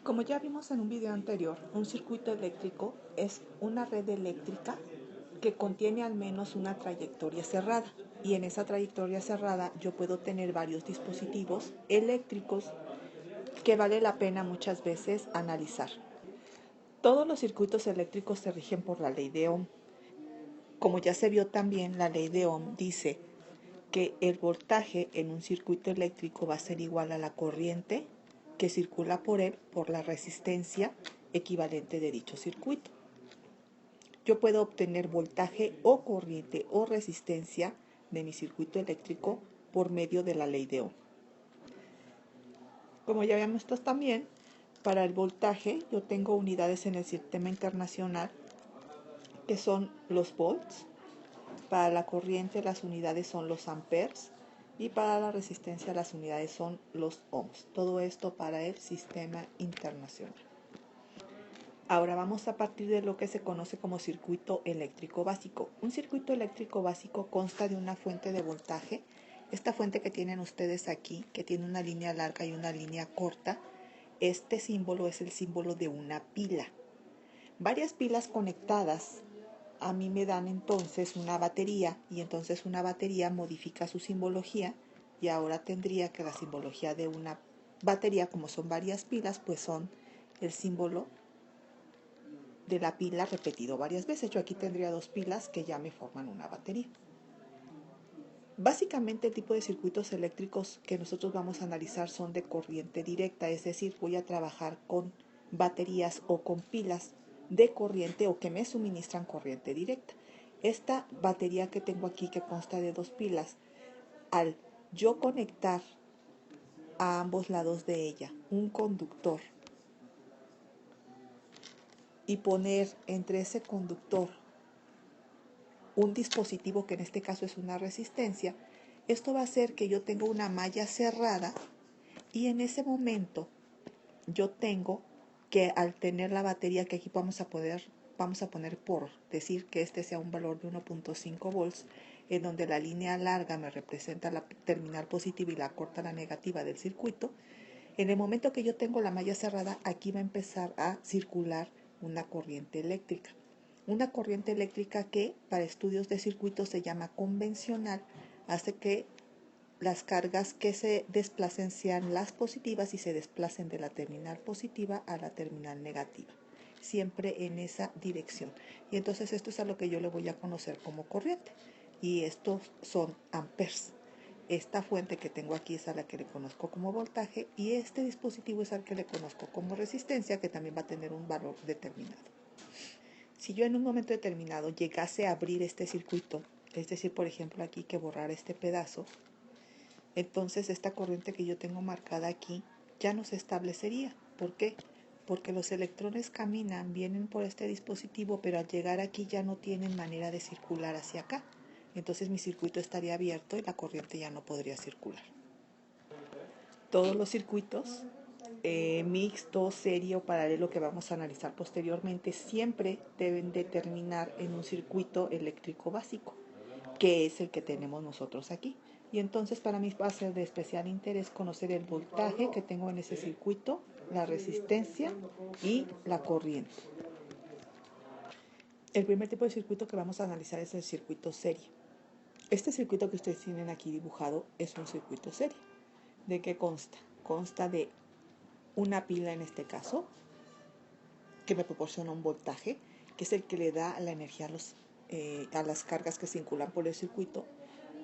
Como ya vimos en un video anterior, un circuito eléctrico es una red eléctrica que contiene al menos una trayectoria cerrada. Y en esa trayectoria cerrada yo puedo tener varios dispositivos eléctricos que vale la pena muchas veces analizar. Todos los circuitos eléctricos se rigen por la ley de Ohm. Como ya se vio también, la ley de Ohm dice que el voltaje en un circuito eléctrico va a ser igual a la corriente que circula por él por la resistencia equivalente de dicho circuito. Yo puedo obtener voltaje o corriente o resistencia de mi circuito eléctrico por medio de la ley de Ohm. Como ya habíamos visto también, para el voltaje yo tengo unidades en el sistema internacional que son los volts. Para la corriente las unidades son los amperes y para la resistencia las unidades son los ohms. Todo esto para el sistema internacional. Ahora vamos a partir de lo que se conoce como circuito eléctrico básico. Un circuito eléctrico básico consta de una fuente de voltaje. Esta fuente que tienen ustedes aquí, que tiene una línea larga y una línea corta, este símbolo es el símbolo de una pila. Varias pilas conectadas a mí me dan entonces una batería, y entonces una batería modifica su simbología, y ahora tendría que la simbología de una batería, como son varias pilas, pues son el símbolo de la pila repetido varias veces. Yo aquí tendría dos pilas que ya me forman una batería. Básicamente el tipo de circuitos eléctricos que nosotros vamos a analizar son de corriente directa, es decir, voy a trabajar con baterías o con pilas de corriente o que me suministran corriente directa. Esta batería que tengo aquí, que consta de dos pilas, al yo conectar a ambos lados de ella un conductor y poner entre ese conductor un dispositivo que en este caso es una resistencia, esto va a hacer que yo tenga una malla cerrada, y en ese momento yo tengo que, al tener la batería que aquí vamos a poner por decir que este sea un valor de 1.5 volts, en donde la línea larga me representa la terminal positiva y la corta la negativa del circuito. En el momento que yo tengo la malla cerrada, aquí va a empezar a circular una corriente eléctrica. Una corriente eléctrica que para estudios de circuitos se llama convencional, hace que las cargas que se desplacen sean las positivas y se desplacen de la terminal positiva a la terminal negativa, siempre en esa dirección. Y entonces esto es a lo que yo le voy a conocer como corriente, y estos son amperes. Esta fuente que tengo aquí es a la que le conozco como voltaje, y este dispositivo es al que le conozco como resistencia, que también va a tener un valor determinado. Si yo en un momento determinado llegase a abrir este circuito, es decir, por ejemplo aquí que borrar este pedazo, entonces esta corriente que yo tengo marcada aquí ya no se establecería. ¿Por qué? Porque los electrones caminan, vienen por este dispositivo, pero al llegar aquí ya no tienen manera de circular hacia acá. Entonces mi circuito estaría abierto y la corriente ya no podría circular. Todos los circuitos mixto, serie o paralelo que vamos a analizar posteriormente siempre deben de terminar en un circuito eléctrico básico, que es el que tenemos nosotros aquí. Y entonces para mí va a ser de especial interés conocer el voltaje que tengo en ese circuito, la resistencia y la corriente. El primer tipo de circuito que vamos a analizar es el circuito serie. Este circuito que ustedes tienen aquí dibujado es un circuito serie. ¿De qué consta? Consta de una pila, en este caso, que me proporciona un voltaje, que es el que le da la energía a las cargas que circulan por el circuito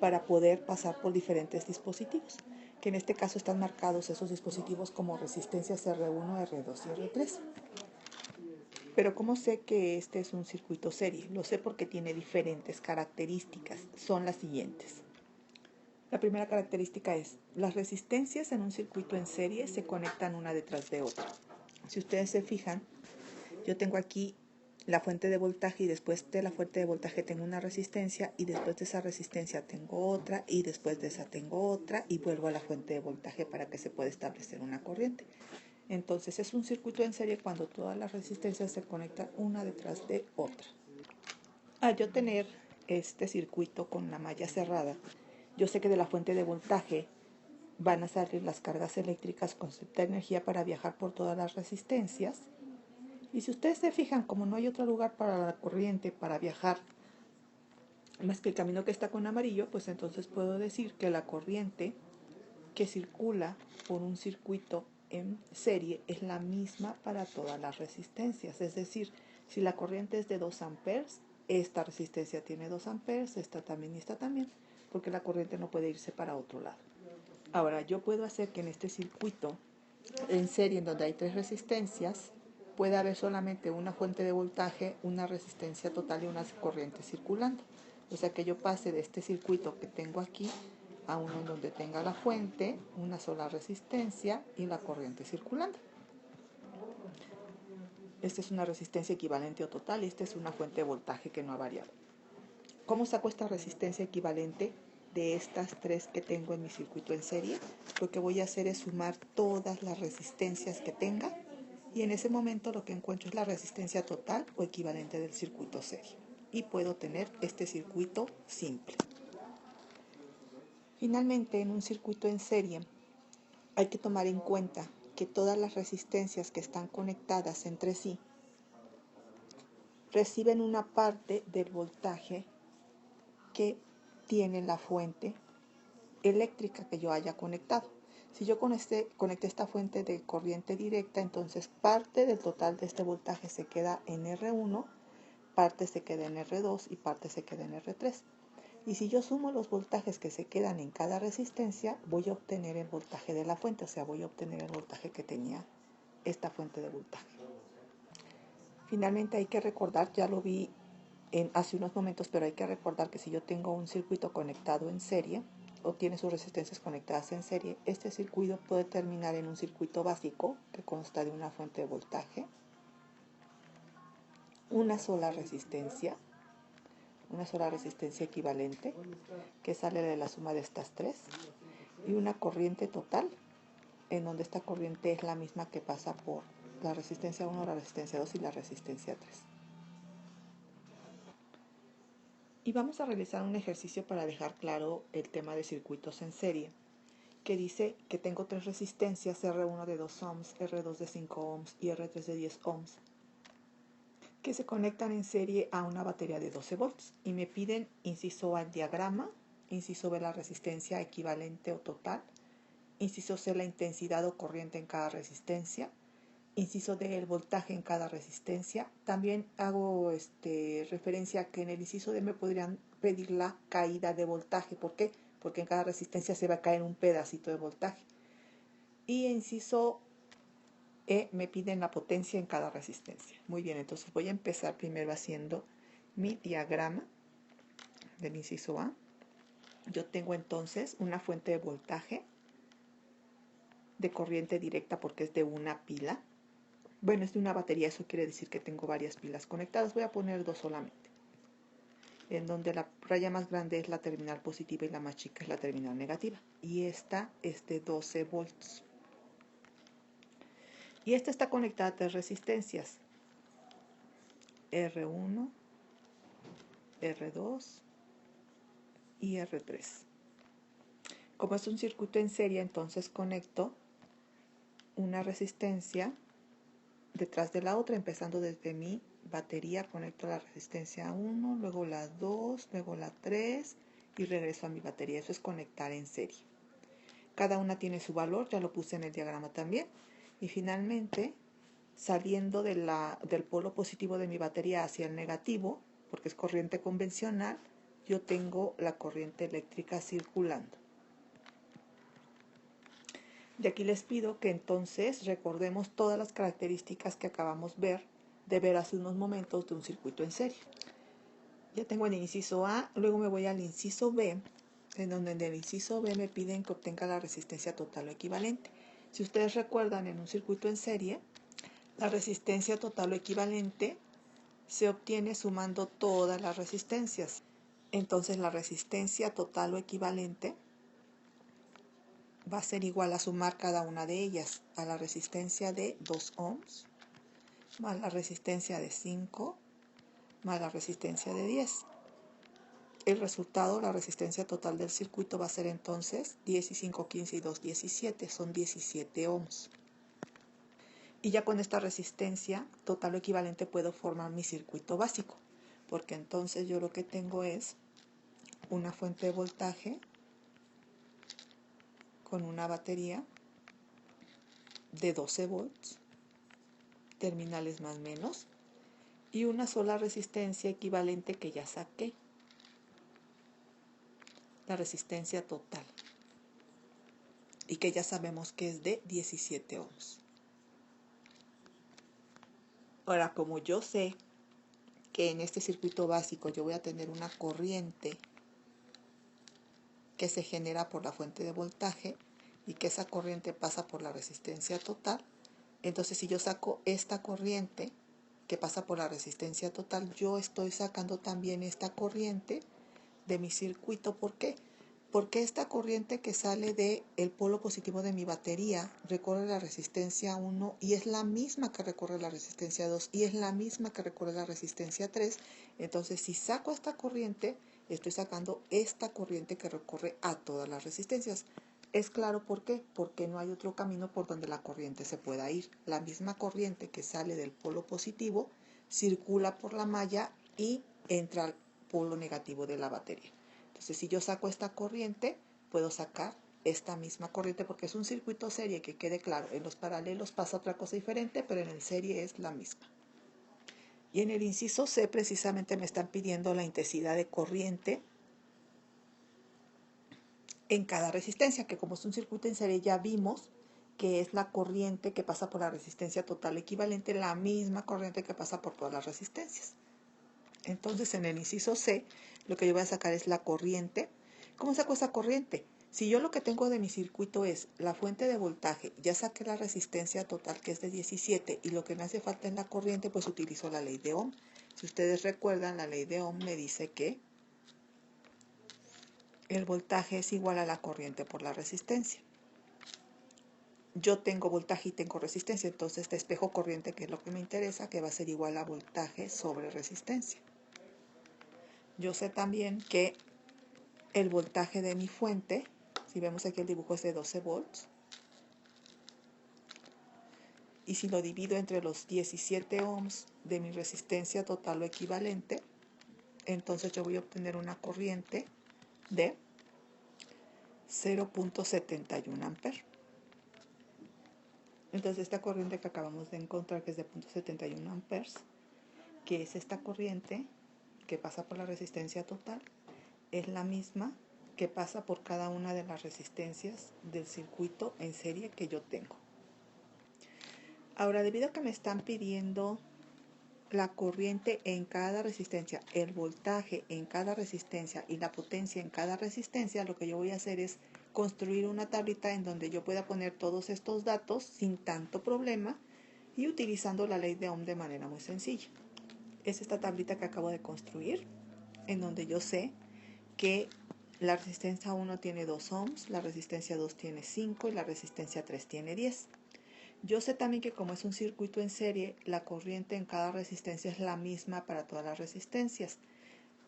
para poder pasar por diferentes dispositivos, que en este caso están marcados esos dispositivos como resistencias R1, R2 y R3. Pero ¿cómo sé que este es un circuito serie? Lo sé porque tiene diferentes características. Son las siguientes. La primera característica es: las resistencias en un circuito en serie se conectan una detrás de otra. Si ustedes se fijan, yo tengo aquí la fuente de voltaje, y después de la fuente de voltaje tengo una resistencia, y después de esa resistencia tengo otra, y después de esa tengo otra, y vuelvo a la fuente de voltaje para que se pueda establecer una corriente. Entonces es un circuito en serie cuando todas las resistencias se conectan una detrás de otra. Al yo tener este circuito con la malla cerrada, yo sé que de la fuente de voltaje van a salir las cargas eléctricas con cierta energía para viajar por todas las resistencias. Y si ustedes se fijan, como no hay otro lugar para la corriente para viajar más que el camino que está con amarillo, pues entonces puedo decir que la corriente que circula por un circuito en serie es la misma para todas las resistencias. Es decir, si la corriente es de 2 amperes, esta resistencia tiene 2 amperes, esta también y esta también, porque la corriente no puede irse para otro lado. Ahora, yo puedo hacer que en este circuito en serie, en donde hay 3 resistencias, pueda haber solamente una fuente de voltaje, una resistencia total y una corriente circulando. O sea que yo pase de este circuito que tengo aquí a uno en donde tenga la fuente, una sola resistencia y la corriente circulando. Esta es una resistencia equivalente o total y esta es una fuente de voltaje que no ha variado. ¿Cómo saco esta resistencia equivalente de estas 3 que tengo en mi circuito en serie? Lo que voy a hacer es sumar todas las resistencias que tenga y en ese momento lo que encuentro es la resistencia total o equivalente del circuito serie. Y puedo tener este circuito simple. Finalmente, en un circuito en serie hay que tomar en cuenta que todas las resistencias que están conectadas entre sí reciben una parte del voltaje que tiene la fuente eléctrica que yo haya conectado. Si yo conecté esta fuente de corriente directa, entonces parte del total de este voltaje se queda en R1, parte se queda en R2 y parte se queda en R3. Y si yo sumo los voltajes que se quedan en cada resistencia, voy a obtener el voltaje de la fuente, o sea, voy a obtener el voltaje que tenía esta fuente de voltaje. Finalmente hay que recordar, ya lo vi hace unos momentos, pero hay que recordar que si yo tengo un circuito conectado en serie o tiene sus resistencias conectadas en serie, este circuito puede terminar en un circuito básico que consta de una fuente de voltaje, una sola resistencia equivalente que sale de la suma de estas 3 y una corriente total en donde esta corriente es la misma que pasa por la resistencia 1, la resistencia 2 y la resistencia 3. Y vamos a realizar un ejercicio para dejar claro el tema de circuitos en serie, que dice que tengo 3 resistencias, R1 de 2 ohms, R2 de 5 ohms y R3 de 10 ohms, que se conectan en serie a una batería de 12 volts. Y me piden, inciso A, el diagrama, inciso B, la resistencia equivalente o total, inciso C, la intensidad o corriente en cada resistencia, inciso D, el voltaje en cada resistencia. También hago referencia a que en el inciso D me podrían pedir la caída de voltaje. ¿Por qué? Porque en cada resistencia se va a caer un pedacito de voltaje. Y inciso E, me piden la potencia en cada resistencia. Muy bien, entonces voy a empezar primero haciendo mi diagrama del inciso A. Yo tengo entonces una fuente de voltaje de corriente directa porque es de una pila. Bueno, es de una batería, eso quiere decir que tengo varias pilas conectadas. Voy a poner 2 solamente, en donde la raya más grande es la terminal positiva y la más chica es la terminal negativa. Y esta es de 12 volts. Y esta está conectada a 3 resistencias, R1, R2 y R3. Como es un circuito en serie, entonces conecto una resistencia detrás de la otra, empezando desde mi batería, conecto la resistencia 1, luego la 2, luego la 3 y regreso a mi batería. Eso es conectar en serie. Cada una tiene su valor, ya lo puse en el diagrama también. Y finalmente, saliendo del polo positivo de mi batería hacia el negativo, porque es corriente convencional, yo tengo la corriente eléctrica circulando. Y aquí les pido que entonces recordemos todas las características que acabamos de ver hace unos momentos de un circuito en serie. Ya tengo el inciso A, luego me voy al inciso B, en donde en el inciso B me piden que obtenga la resistencia total o equivalente. Si ustedes recuerdan, en un circuito en serie, la resistencia total o equivalente se obtiene sumando todas las resistencias. Entonces la resistencia total o equivalente va a ser igual a sumar cada una de ellas a la resistencia de 2 ohms más la resistencia de 5 más la resistencia de 10. El resultado, la resistencia total del circuito va a ser entonces 10 y 5, 15 y 2, 17. Son 17 ohms. Y ya con esta resistencia total o equivalente puedo formar mi circuito básico. Porque entonces yo lo que tengo es una fuente de voltaje con una batería de 12 volts, terminales más menos, y una sola resistencia equivalente que ya saqué, la resistencia total, y que ya sabemos que es de 17 ohms. Ahora, como yo sé que en este circuito básico yo voy a tener una corriente que se genera por la fuente de voltaje y que esa corriente pasa por la resistencia total, entonces si yo saco esta corriente que pasa por la resistencia total, yo estoy sacando también esta corriente de mi circuito. ¿Por qué? Porque esta corriente que sale del polo positivo de mi batería recorre la resistencia 1 y es la misma que recorre la resistencia 2 y es la misma que recorre la resistencia 3. Entonces, si saco esta corriente, estoy sacando esta corriente que recorre a todas las resistencias. Es claro por qué, porque no hay otro camino por donde la corriente se pueda ir. La misma corriente que sale del polo positivo circula por la malla y entra al polo negativo de la batería. Entonces, si yo saco esta corriente, puedo sacar esta misma corriente porque es un circuito serie, que quede claro. En los paralelos pasa otra cosa diferente, pero en el serie es la misma. Y en el inciso C precisamente me están pidiendo la intensidad de corriente en cada resistencia, que como es un circuito en serie ya vimos que es la corriente que pasa por la resistencia total equivalente, la misma corriente que pasa por todas las resistencias. Entonces, en el inciso C, lo que yo voy a sacar es la corriente. ¿Cómo saco esa corriente? Si yo lo que tengo de mi circuito es la fuente de voltaje, ya saqué la resistencia total que es de 17 y lo que me hace falta en la corriente, pues utilizo la ley de Ohm. Si ustedes recuerdan, la ley de Ohm me dice que el voltaje es igual a la corriente por la resistencia. Yo tengo voltaje y tengo resistencia, entonces despejo corriente, que es lo que me interesa, que va a ser igual a voltaje sobre resistencia. Yo sé también que el voltaje de mi fuente, si vemos aquí el dibujo, es de 12 volts. Y si lo divido entre los 17 ohms de mi resistencia total o equivalente, entonces yo voy a obtener una corriente de 0.71 amperes. Entonces esta corriente que acabamos de encontrar, que es de 0.71 amperes, que es esta corriente que pasa por la resistencia total, es la misma que pasa por cada una de las resistencias del circuito en serie que yo tengo. Ahora, debido a que me están pidiendo la corriente en cada resistencia, el voltaje en cada resistencia y la potencia en cada resistencia, lo que yo voy a hacer es construir una tablita en donde yo pueda poner todos estos datos sin tanto problema y utilizando la ley de Ohm de manera muy sencilla. Es esta tablita que acabo de construir, en donde yo sé que la resistencia 1 tiene 2 ohms, la resistencia 2 tiene 5 y la resistencia 3 tiene 10. Yo sé también que como es un circuito en serie, la corriente en cada resistencia es la misma para todas las resistencias.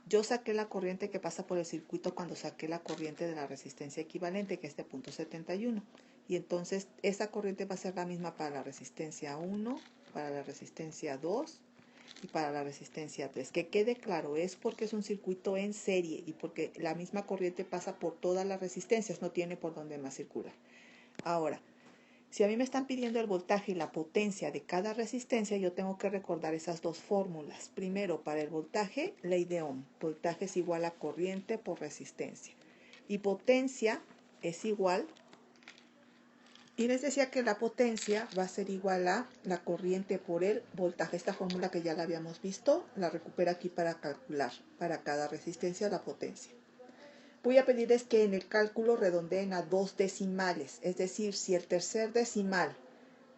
Yo saqué la corriente que pasa por el circuito cuando saqué la corriente de la resistencia equivalente, que es de 0.71. Y entonces esa corriente va a ser la misma para la resistencia 1, para la resistencia 2 y para la resistencia 3. Que quede claro, es porque es un circuito en serie y porque la misma corriente pasa por todas las resistencias, no tiene por dónde más circular. Ahora, si a mí me están pidiendo el voltaje y la potencia de cada resistencia, yo tengo que recordar esas dos fórmulas. Primero, para el voltaje, ley de Ohm. Voltaje es igual a corriente por resistencia. Y potencia es igual, y les decía que la potencia va a ser igual a la corriente por el voltaje. Esta fórmula que ya la habíamos visto, la recupero aquí para calcular para cada resistencia la potencia. Voy a pedirles que en el cálculo redondeen a 2 decimales, es decir, si el tercer decimal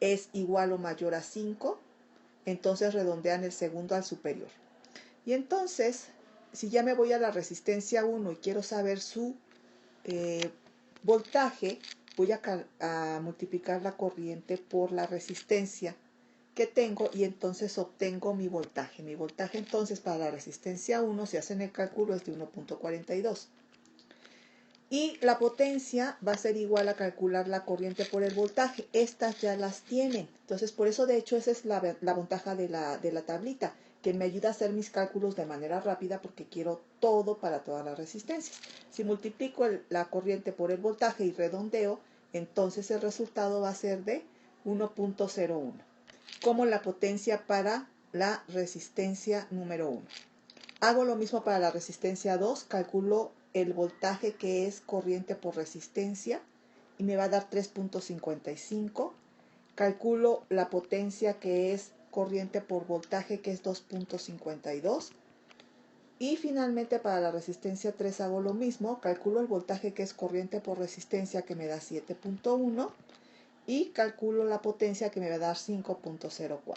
es igual o mayor a 5, entonces redondean el segundo al superior. Y entonces, si ya me voy a la resistencia 1 y quiero saber su voltaje, voy a multiplicar la corriente por la resistencia, que tengo y entonces obtengo mi voltaje. Mi voltaje entonces para la resistencia 1, si hacen el cálculo, es de 1.42. Y la potencia va a ser igual a calcular la corriente por el voltaje. Estas ya las tienen. Entonces, por eso, de hecho, esa es la ventaja de la tablita, que me ayuda a hacer mis cálculos de manera rápida porque quiero todo para todas las resistencias. Si multiplico la corriente por el voltaje y redondeo, entonces el resultado va a ser de 1.01, como la potencia para la resistencia número 1. Hago lo mismo para la resistencia 2, calculo el voltaje que es corriente por resistencia y me va a dar 3.55. Calculo la potencia que es corriente por voltaje, que es 2.52. Y finalmente para la resistencia 3 hago lo mismo, calculo el voltaje que es corriente por resistencia, que me da 7.1, y calculo la potencia que me va a dar 5.04.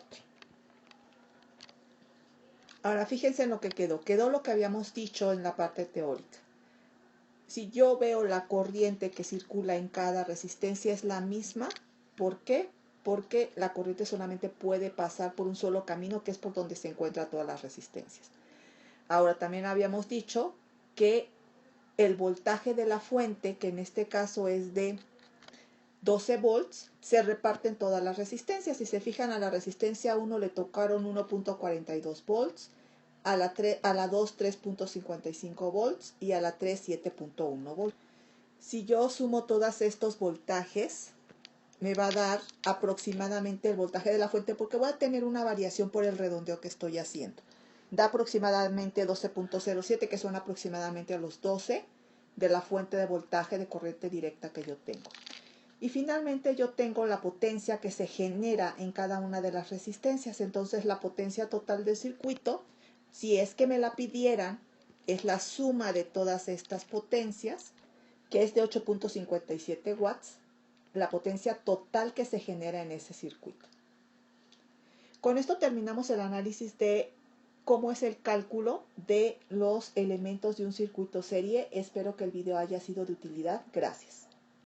Ahora fíjense en lo que quedó. Quedó lo que habíamos dicho en la parte teórica. Si yo veo la corriente que circula en cada resistencia es la misma, ¿por qué? Porque la corriente solamente puede pasar por un solo camino, que es por donde se encuentran todas las resistencias. Ahora también habíamos dicho que el voltaje de la fuente, que en este caso es de 12 volts, se reparte en todas las resistencias. Si se fijan, a la resistencia 1 le tocaron 1.42 volts, a la 2 3.55 volts y a la 3 7.1 volts. Si yo sumo todos estos voltajes, me va a dar aproximadamente el voltaje de la fuente, porque voy a tener una variación por el redondeo que estoy haciendo. Da aproximadamente 12.07, que son aproximadamente a los 12 de la fuente de voltaje de corriente directa que yo tengo. Y finalmente yo tengo la potencia que se genera en cada una de las resistencias. Entonces la potencia total del circuito, si es que me la pidieran, es la suma de todas estas potencias, que es de 8.57 watts, la potencia total que se genera en ese circuito. Con esto terminamos el análisis de cómo es el cálculo de los elementos de un circuito serie. Espero que el video haya sido de utilidad. Gracias.